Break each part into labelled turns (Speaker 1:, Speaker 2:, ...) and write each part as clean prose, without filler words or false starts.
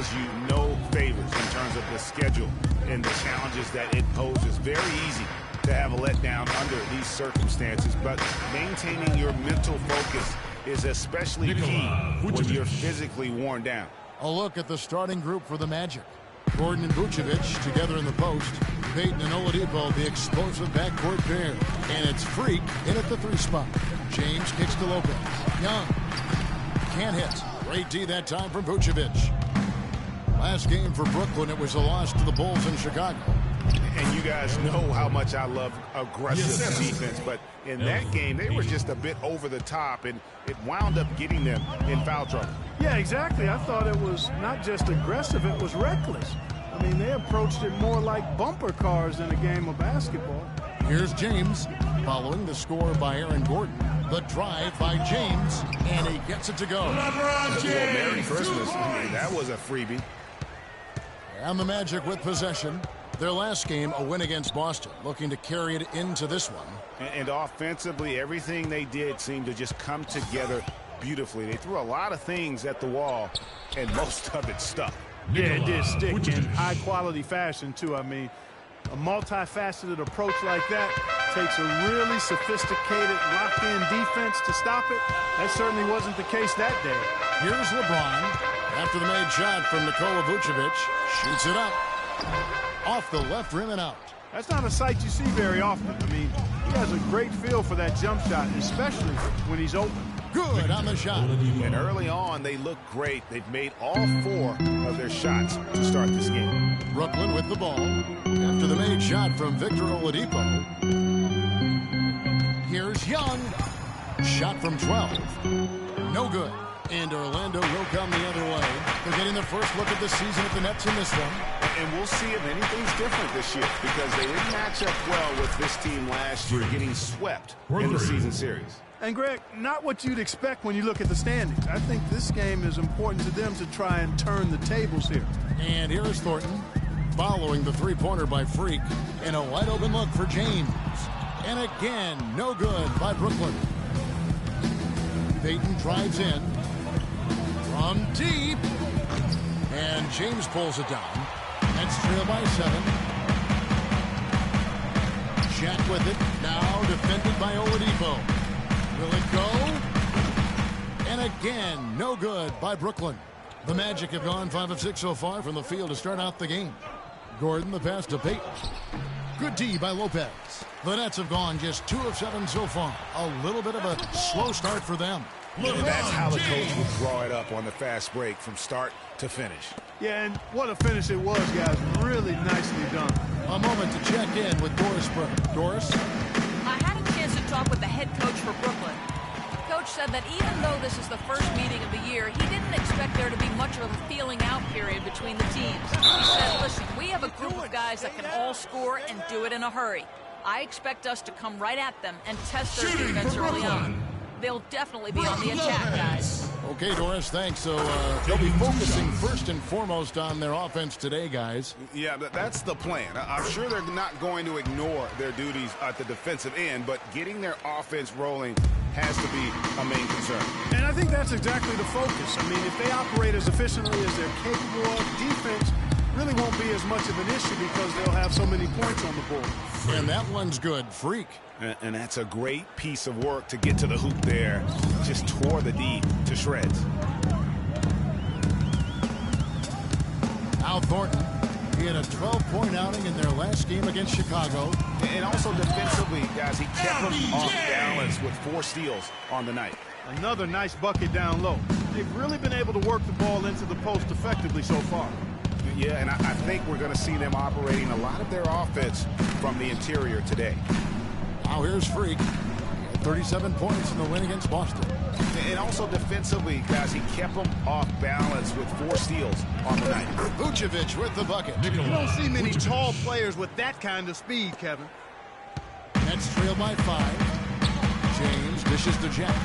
Speaker 1: does you no favors in terms of the schedule and the challenges that it poses. Very easy to have a letdown under these circumstances, but maintaining your mental focus is especially key when you're physically worn down.
Speaker 2: A look at the starting group for the Magic. Gordon and Vucevic together in the post. Payton and Oladipo, the explosive backcourt pair. And it's Freak in at the 3 spot. James kicks to Lopez. Young can't hit. Great D that time from Vucevic. Last game for Brooklyn, it was a loss to the Bulls in Chicago.
Speaker 1: And you guys know how much I love aggressive defense, but in that game, they were just a bit over the top, and it wound up getting them in foul trouble.
Speaker 3: Yeah, exactly. I thought it was not just aggressive, it was reckless. I mean, they approached it more like bumper cars than a game of basketball.
Speaker 2: Here's James, following the score by Aaron Gordon. The drive by James, and he gets it to go.
Speaker 1: Well, Merry Christmas. I mean, that was a freebie.
Speaker 2: And the Magic with possession. Their last game, a win against Boston, looking to carry it into this one.
Speaker 1: And offensively, everything they did seemed to just come together beautifully. They threw a lot of things at the wall, and most of it stuck.
Speaker 3: Yeah, it did stick in high-quality fashion, too. I mean, a multifaceted approach like that takes a really sophisticated locked-in defense to stop it. That certainly wasn't the case that day.
Speaker 2: Here's LeBron. After the made shot from Nikola Vucevic, shoots it up. Off the left rim and out.
Speaker 3: That's not a sight you see very often. I mean, he has a great feel for that jump shot, especially when he's open.
Speaker 2: Good on the shot.
Speaker 1: And early on, they look great. They've made all 4 of their shots to start this game.
Speaker 2: Brooklyn with the ball. After the made shot from Victor Oladipo. Here's Young. Shot from 12. No good. And Orlando will come the other way. They're getting their first look at the season at the Nets in this one.
Speaker 1: And we'll see if anything's different this year, because they didn't match up well with this team last year, getting swept in the season series.
Speaker 3: And, Greg, not what you'd expect when you look at the standings. I think this game is important to them to try and turn the tables here.
Speaker 2: And here is Thornton following the three-pointer by Freak. And a wide-open look for James. And again, no good by Brooklyn. Payton drives in from deep. And James pulls it down. Nets trail by 7. Shaq with it. Now defended by Oladipo. Will it go? And again, no good by Brooklyn. The Magic have gone 5 of 6 so far from the field to start out the game. Gordon the pass to Payton. Good D by Lopez. The Nets have gone just 2 of 7 so far. A little bit of a slow start for them.
Speaker 1: And that's how the coach would draw it up on the fast break from start to finish.
Speaker 3: Yeah, and what a finish it was, guys. Really nicely done.
Speaker 2: A moment to check in with Doris Burke. Doris?
Speaker 4: I had a chance to talk with the head coach for Brooklyn. Coach said that even though this is the first meeting of the year, he didn't expect there to be much of a feeling out period between the teams. He said, listen, we have a group of guys that can all score and do it in a hurry. I expect us to come right at them and test their defense early on. They'll definitely be on the attack, guys.
Speaker 2: Okay, Doris, thanks. So they'll be focusing first and foremost on their offense today, guys.
Speaker 1: Yeah, that's the plan. I'm sure they're not going to ignore their duties at the defensive end, but getting their offense rolling has to be a main concern.
Speaker 3: And I think that's exactly the focus. I mean, if they operate as efficiently as they're capable of, defense really won't be as much of an issue because they'll have so many points on the board.
Speaker 2: And that one's good. Freak.
Speaker 1: And that's a great piece of work to get to the hoop there. Just tore the D to shreds.
Speaker 2: Al Thornton. He had a 12-point outing in their last game against Chicago.
Speaker 1: And also defensively, guys, he kept them off balance with 4 steals on the night.
Speaker 3: Another nice bucket down low. They've really been able to work the ball into the post effectively so far.
Speaker 1: Yeah, and I think we're going to see them operating a lot of their offense from the interior today.
Speaker 2: Now here's Freak. 37 points in the win against Boston.
Speaker 1: And also defensively, guys, he kept them off balance with 4 steals on the night.
Speaker 2: Vucevic with the bucket.
Speaker 3: You don't see many tall players with that kind of speed, Kevin.
Speaker 2: Nets trail by 5. James dishes to Jack.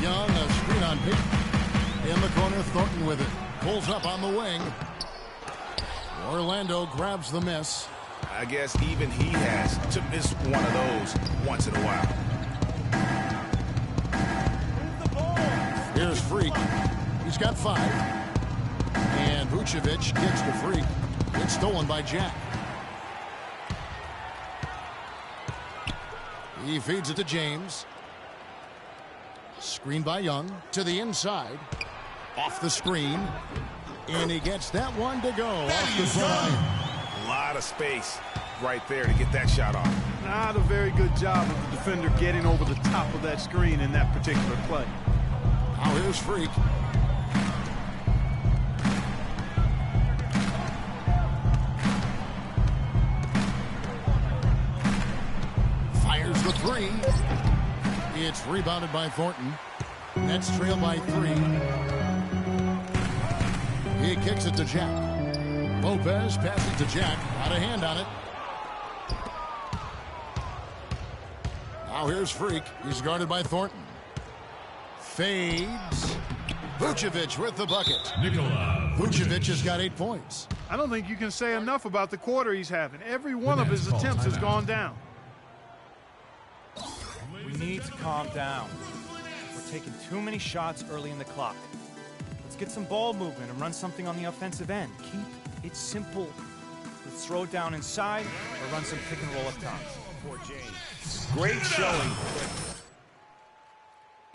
Speaker 2: Young, a screen on Payton. In the corner, Thornton with it. Pulls up on the wing. Orlando grabs the miss.
Speaker 1: I guess even he has to miss one of those once in a while.
Speaker 2: here's Freak. He's got 5. And Vucevic kicks to Freak. It's stolen by Jack. He feeds it to James. Screen by Young to the inside. Off the screen. And he gets that one to go off the try.
Speaker 1: A lot of space right there to get that shot off.
Speaker 3: Not a very good job of the defender getting over the top of that screen in that particular play.
Speaker 2: Now here's Freak. Fires the 3. It's rebounded by Thornton. Nets trail by 3. He kicks it to Jack. Lopez passes to Jack. Out of hand on it. Now here's Freak. He's guarded by Thornton. Fades. Vucevic with the bucket. Vucevic has got 8 points.
Speaker 3: I don't think you can say enough about the quarter he's having. Every one of his attempts has gone down.
Speaker 5: We need to calm down. We're taking too many shots early in the clock. Let's get some ball movement and run something on the offensive end. Keep it simple. Let's throw it down inside or run some pick and roll up top.
Speaker 1: Great showing.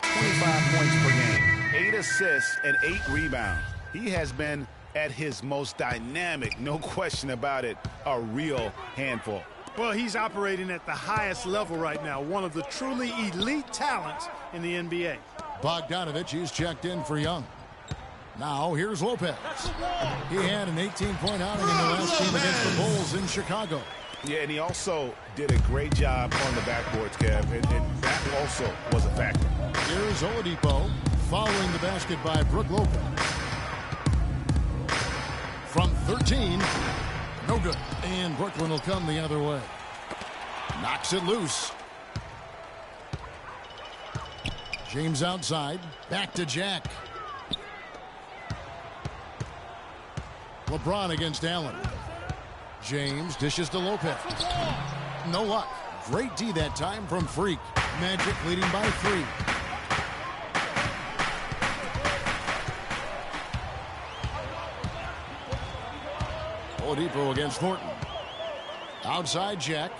Speaker 1: 25 points per game, 8 assists and 8 rebounds. He has been at his most dynamic, no question about it, a real handful.
Speaker 3: Well, he's operating at the highest level right now, one of the truly elite talents in the NBA.
Speaker 2: Bogdanovich is checked in for Young. Now here's Lopez. He had an 18-point outing in the last game against the Bulls in Chicago.
Speaker 1: Yeah, and he also did a great job on the backboards, Kev, and that also was a factor.
Speaker 2: Here's Oladipo following the basket by Brook Lopez. From 13, no good. And Brooklyn will come the other way. Knocks it loose. James outside. Back to Jack. LeBron against Allen. James dishes to Lopez. No luck. Great D that time from Freak. Magic leading by 3. Oladipo against Thornton. Outside Jack.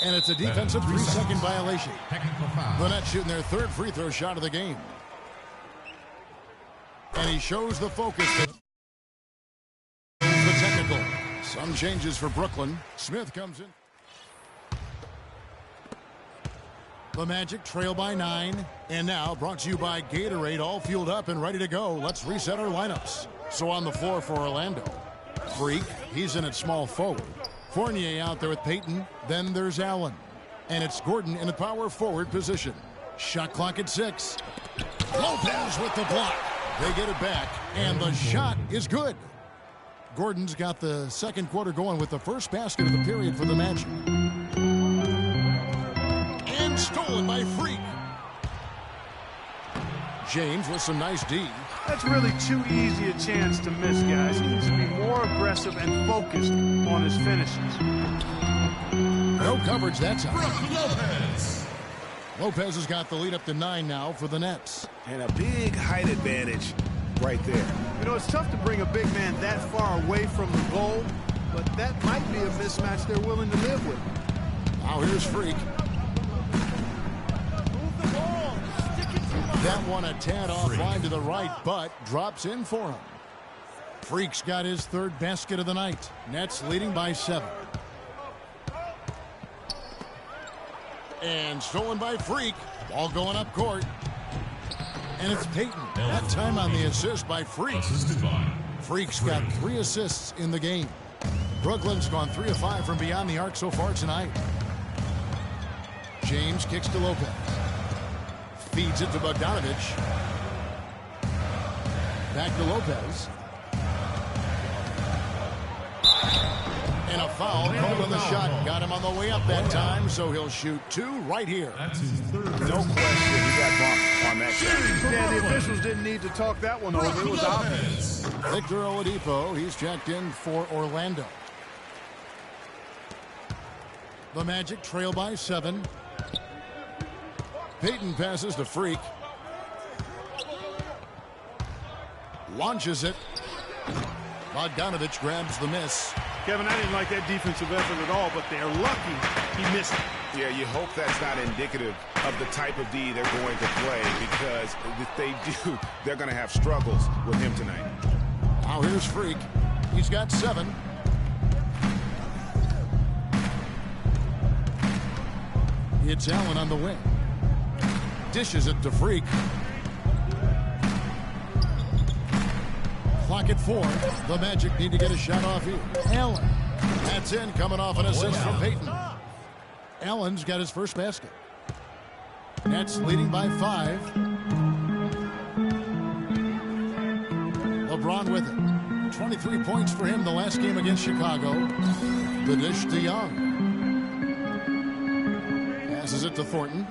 Speaker 2: And it's a defensive 3-second violation. The Nets shooting their 3rd free throw shot of the game. And he shows the focus. The technical. Some changes for Brooklyn. Smith comes in. The Magic trail by 9. And now brought to you by Gatorade, all fueled up and ready to go. Let's reset our lineups. So on the floor for Orlando. Freak, he's in at small forward. Fournier out there with Payton. Then there's Allen. And it's Gordon in a power forward position. Shot clock at 6. Lopez with the block. They get it back, and the shot is good. Gordon's got the second quarter going with the first basket of the period for the Magic. And stolen by Freak. James with some nice D.
Speaker 3: That's really too easy a chance to miss, guys. He needs to be more aggressive and focused on his finishes.
Speaker 2: No coverage that time. Lopez has got the lead up to 9 now for the Nets.
Speaker 1: And a big height advantage right there.
Speaker 3: You know, it's tough to bring a big man that far away from the goal, but that might be a mismatch they're willing to live with.
Speaker 2: Now here's Freak. That one a tad offline to the right, but drops in for him. Freak's got his 3rd basket of the night. Nets leading by 7. And stolen by Freak. Ball going up court. And it's Payton. That time on the assist by Freak. Freak's got 3 assists in the game. Brooklyn's gone 3 of 5 from beyond the arc so far tonight. James kicks to Lopez. Feeds it to Bogdanovich. Back to Lopez. And a foul called on the shot. Got him on the way up that time, so he'll shoot 2 right here.
Speaker 1: No question he got bumped on that shot.
Speaker 3: Yeah, the officials didn't need to talk that one over. It was obvious.
Speaker 2: Victor Oladipo, he's checked in for Orlando. The Magic trail by 7. Payton passes to Freak. Launches it. Bogdanovich grabs the miss.
Speaker 3: Kevin, I didn't like that defensive effort at all, but they're lucky he missed it.
Speaker 1: Yeah, you hope that's not indicative of the type of D they're going to play, because if they do, they're going to have struggles with him tonight.
Speaker 2: Now here's Freak. He's got 7. It's Allen on the wing. Dishes it to Freak. Clock at 4. The Magic need to get a shot off here. Allen. That's in, coming off an assist from Payton. Allen's got his first basket. Nets leading by 5. LeBron with it. 23 points for him the last game against Chicago. The dish to Young. Passes it to Thornton.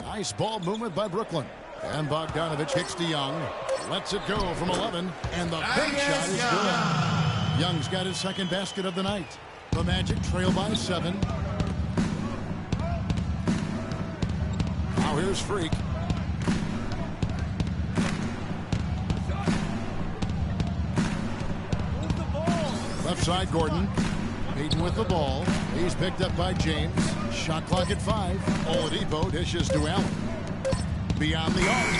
Speaker 2: Nice ball movement by Brooklyn. And Bogdanovich kicks to Young. Lets it go from 11. And the big shot is good. Young's got his second basket of the night. The Magic trail by 7. Now here's Freak. Left side, Gordon. Payton with the ball. He's picked up by James. Shot clock at 5. Oladipo dishes to Allen. Beyond the arc.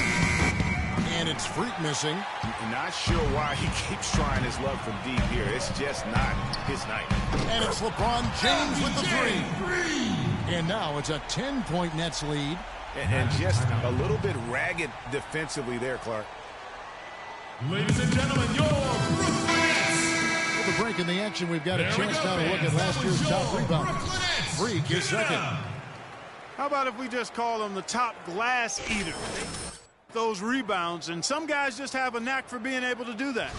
Speaker 2: And it's Freak missing.
Speaker 1: Not sure why he keeps trying his luck from deep here. It's just not his night.
Speaker 2: And it's LeBron James with the 3. And now it's a 10-point Nets lead.
Speaker 1: And just a little bit ragged defensively there, Clark.
Speaker 6: Ladies and gentlemen, your Brooklyn Nets.
Speaker 2: With the break in the action, we've got a chance now to look at last year's top rebounders. Freak is second.
Speaker 3: How about if we just call them the top glass eaters? Those rebounds, and some guys just have a knack for being able to do that.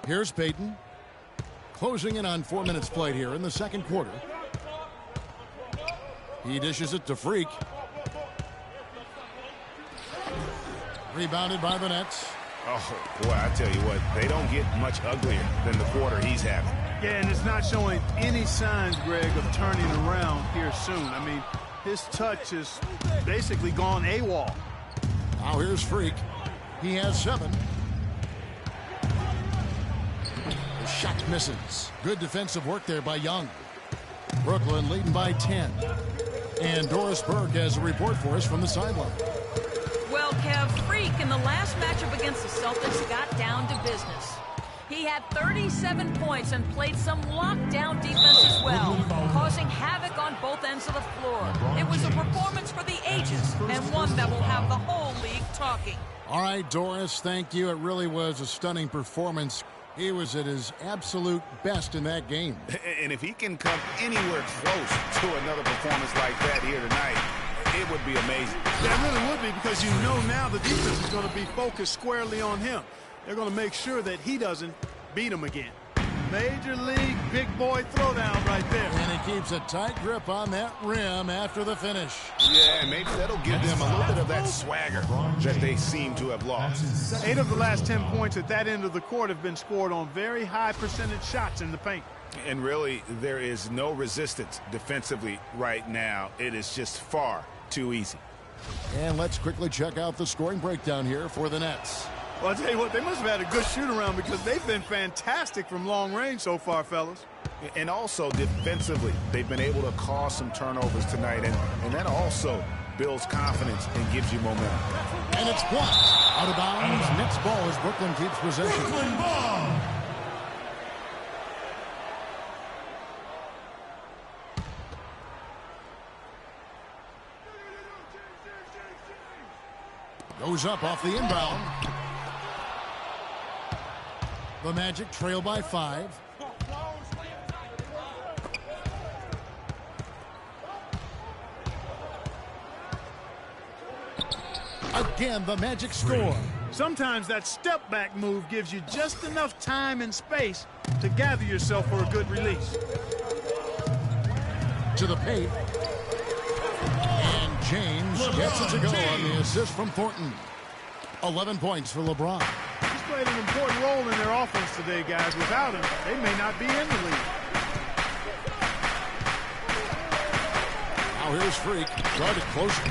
Speaker 2: Here's Payton. Closing in on 4 minutes played here in the second quarter. He dishes it to Freak. Rebounded by the Nets.
Speaker 1: Oh, boy, I tell you what, they don't get much uglier than the quarter he's having.
Speaker 3: Yeah, and it's not showing any signs, Greg, of turning around here soon. I mean, his touch is basically gone AWOL.
Speaker 2: Now here's Freak. He has 7. The shot misses. Good defensive work there by Young. Brooklyn leading by 10. And Doris Burke has a report for us from the sideline.
Speaker 4: Well, Kev, Freak in the last matchup against the Celtics got down to business. He had 37 points and played some lockdown defense as well, causing havoc on both ends of the floor. It was a performance for the ages, and one that will have the whole league talking.
Speaker 2: All right, Doris, thank you. It really was a stunning performance. He was at his absolute best in that game.
Speaker 1: And if he can come anywhere close to another performance like that here tonight, it would be amazing.
Speaker 3: Yeah, it really would be, because you know now the defense is going to be focused squarely on him. They're going to make sure that he doesn't beat him again. Major league big boy throwdown right there.
Speaker 2: And he keeps a tight grip on that rim after the finish.
Speaker 1: Yeah, maybe that'll give them a little bit of that swagger that they seem to have lost.
Speaker 3: 8 of the last 10 points at that end of the court have been scored on very high percentage shots in the paint.
Speaker 1: And really, there is no resistance defensively right now. It is just far too easy.
Speaker 2: And let's quickly check out the scoring breakdown here for the Nets.
Speaker 3: Well, I'll tell you what, they must have had a good shoot-around, because they've been fantastic from long range so far, fellas.
Speaker 1: And also defensively, they've been able to cause some turnovers tonight, and that also builds confidence and gives you momentum.
Speaker 2: And it's blocked. Out of bounds. Nets ball as Brooklyn keeps possession.
Speaker 6: Brooklyn ball.
Speaker 2: Goes up off the inbound. The Magic trail by 5. Again, the Magic score.
Speaker 3: Sometimes that step-back move gives you just enough time and space to gather yourself for a good release.
Speaker 2: To the paint. And James gets it to go on the assist from Thornton. 11 points for LeBron.
Speaker 3: He's played an important role in their offense today, guys. Without him, they may not be in the league.
Speaker 2: Now here's Freak. Guarded closer.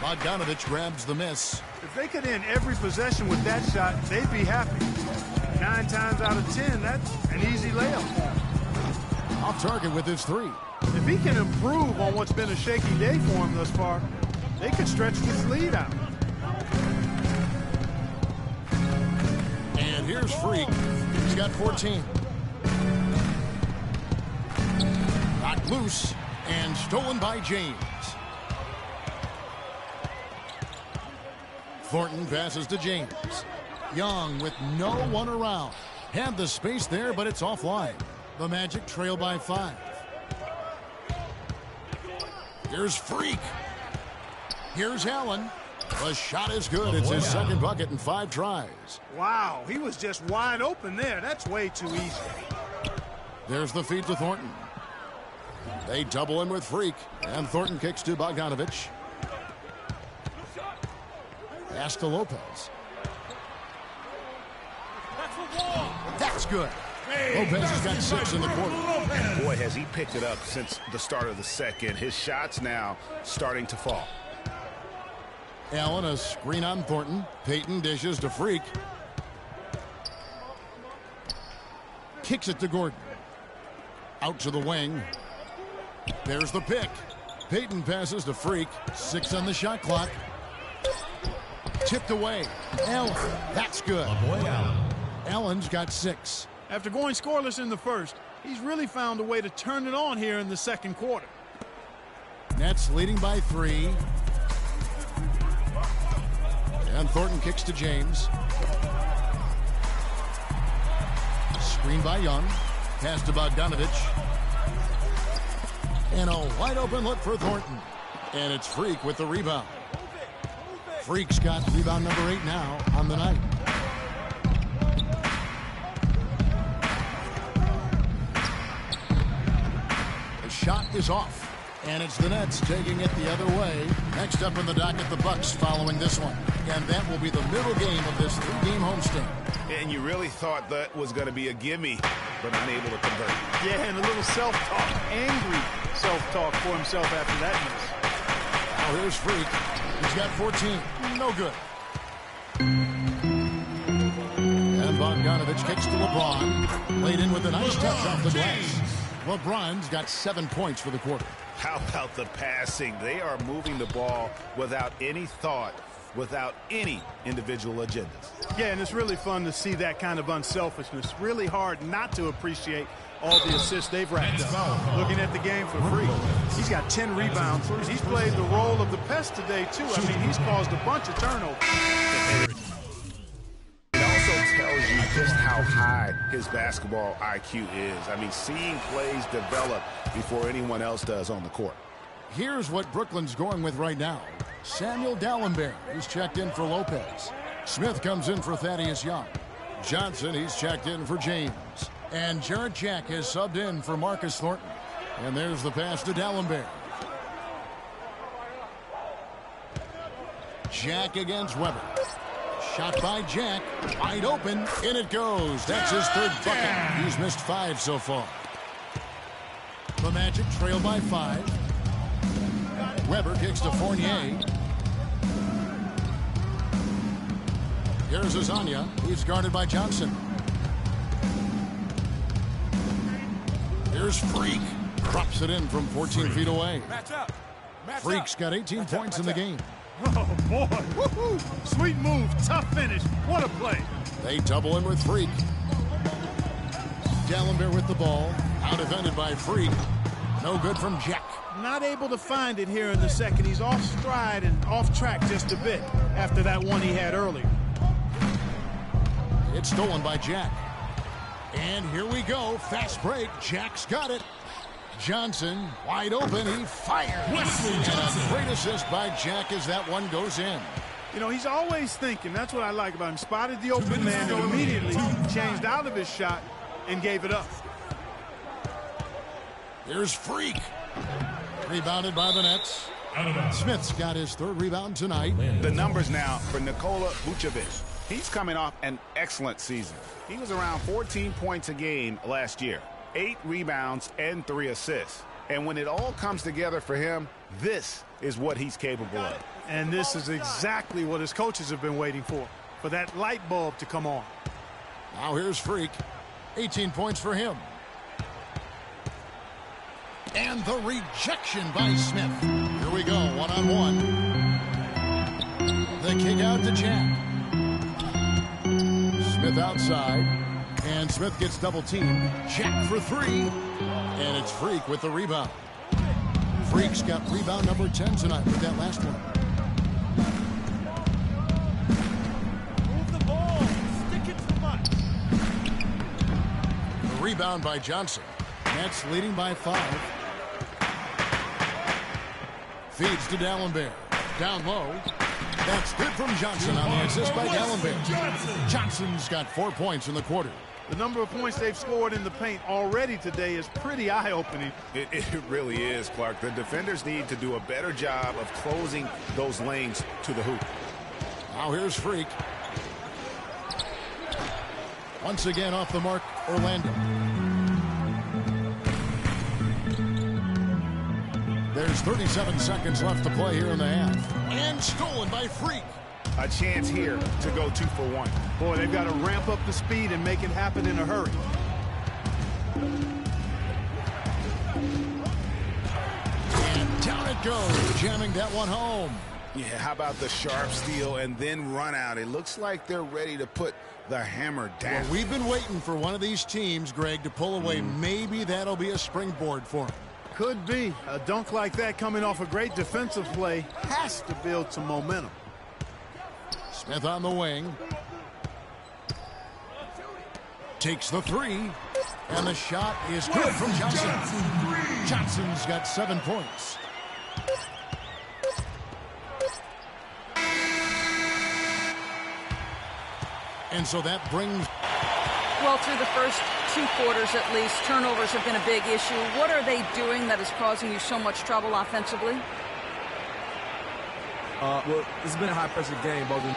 Speaker 2: Bogdanovich grabs the miss.
Speaker 3: If they could end every possession with that shot, they'd be happy. 9 times out of 10, that's an easy layup.
Speaker 2: Off target with his 3.
Speaker 3: If he can improve on what's been a shaky day for him thus far, they could stretch this lead out.
Speaker 2: And here's Freak. He's got 14. Knocked loose and stolen by James. Thornton passes to James. Young with no one around. Had the space there, but it's offline. The Magic trail by 5. Here's Freak. Here's Allen. The shot is good. It's his second bucket in 5 tries.
Speaker 3: Wow, he was just wide open there. That's way too easy.
Speaker 2: There's the feed to Thornton. They double in with Freak, and Thornton kicks to Bogdanovich. Pass to Lopez. That's good. Lopez has got 6 in the quarter.
Speaker 1: Boy, has he picked it up since the start of the second. His shots now starting to fall.
Speaker 2: Allen, a screen on Thornton. Payton dishes to Freak. Kicks it to Gordon. Out to the wing. There's the pick. Payton passes to Freak. 6 on the shot clock. Tipped away. Allen. That's good. Allen's got 6.
Speaker 3: After going scoreless in the first, he's really found a way to turn it on here in the second quarter.
Speaker 2: Nets leading by 3. And Thornton kicks to James. Screen by Young. Pass to Bogdanovich. And a wide open look for Thornton. And it's Freak with the rebound. Freak's got rebound number 8 now on the night. The shot is off. And it's the Nets taking it the other way. Next up in the docket, the Bucks following this one. And that will be the middle game of this 3-game homestand.
Speaker 1: And you really thought that was going to be a gimme, but unable to convert.
Speaker 3: Yeah, and a little self-talk, angry self-talk for himself after that miss.
Speaker 2: Now here's Freak. He's got 14. No good. And Bogdanovich kicks to LeBron. Laid in with a nice touch off the glass. LeBron's got 7 points for the quarter.
Speaker 1: How about the passing? They are moving the ball without any thought, without any individual agendas.
Speaker 3: Yeah, and it's really fun to see that kind of unselfishness. Really hard not to appreciate all the assists they've racked up. Looking at the game for Freak, he's got 10 rebounds. He's played the role of the pest today, too. I mean, he's caused a bunch of turnovers.
Speaker 1: It also tells you just how high his basketball IQ is. I mean, seeing plays develop before anyone else does on the court.
Speaker 2: Here's what Brooklyn's going with right now. Samuel Dalembert, who's checked in for Lopez. Smith comes in for Thaddeus Young. Johnson, he's checked in for James. And Jarrett Jack has subbed in for Marcus Thornton. And there's the pass to Dalembert. Jack against Weber. Shot by Jack. Wide open. In it goes. That's his 3rd bucket. He's missed 5 so far. The Magic trail by 5. Weber kicks to Fournier. Here's Azania. He's guarded by Johnson. Here's Freak. Drops it in from 14 feet away. Freak's got 18 points in the game.
Speaker 3: Oh, boy. Woohoo! Sweet move. Tough finish. What a play.
Speaker 2: They double in with Freak. Dalembert with the ball. Out defended by Freak. No good from Jack.
Speaker 3: Not able to find it here in the second. He's off stride and off track just a bit after that one he had earlier.
Speaker 2: It's stolen by Jack. And here we go. Fast break. Jack's got it. Johnson wide open. He fires. And a great assist by Jack as that one goes in.
Speaker 3: You know, he's always thinking. That's what I like about him. Spotted the open man and immediately changed out of his shot and gave it up.
Speaker 2: Here's Freak. Rebounded by the Nets. Smith's got his 3rd rebound tonight.
Speaker 1: The numbers now for Nikola Vucevic. He's coming off an excellent season. He was around 14 points a game last year. 8 rebounds and 3 assists. And when it all comes together for him, this is what he's capable of.
Speaker 3: And this is exactly what his coaches have been waiting for that light bulb to come on.
Speaker 2: Now here's Freak. 18 points for him. And the rejection by Smith. Here we go, one-on-one. The kick out to Jack. Smith outside. And Smith gets double-teamed. Jack for three. And it's Freak with the rebound. Freak's got rebound number 10 tonight with that last one.
Speaker 5: Move the ball. Stick it to the mud.
Speaker 2: The rebound by Johnson. Nets leading by 5. Feeds to Dallenberg. Down low. That's good from Johnson on the assist by Dallenberg. Johnson's got 4 points in the quarter.
Speaker 3: The number of points they've scored in the paint already today is pretty eye-opening.
Speaker 1: It really is, Clark. The defenders need to do a better job of closing those lanes to the hoop.
Speaker 2: Now here's Freak. Once again off the mark, Orlando. There's 37 seconds left to play here in the half. And stolen by Freak.
Speaker 1: A chance here to go 2 for 1.
Speaker 3: Boy, they've got to ramp up the speed and make it happen in a hurry.
Speaker 2: And down it goes, jamming that one home.
Speaker 1: Yeah, how about the sharp steal and then run out? It looks like they're ready to put the hammer down.
Speaker 2: Well, we've been waiting for one of these teams, Greg, to pull away. Maybe that'll be a springboard for them.
Speaker 3: Could be. A dunk like that coming off a great defensive play has to build some momentum.
Speaker 2: Smith on the wing. Takes the three. And the shot is good from Johnson. Johnson's got 7 points. And so that brings...
Speaker 4: Well, through the first 2 quarters at least, turnovers have been a big issue. What are they doing that is causing you so much trouble offensively?
Speaker 7: Well, it's been a high-pressure game, both in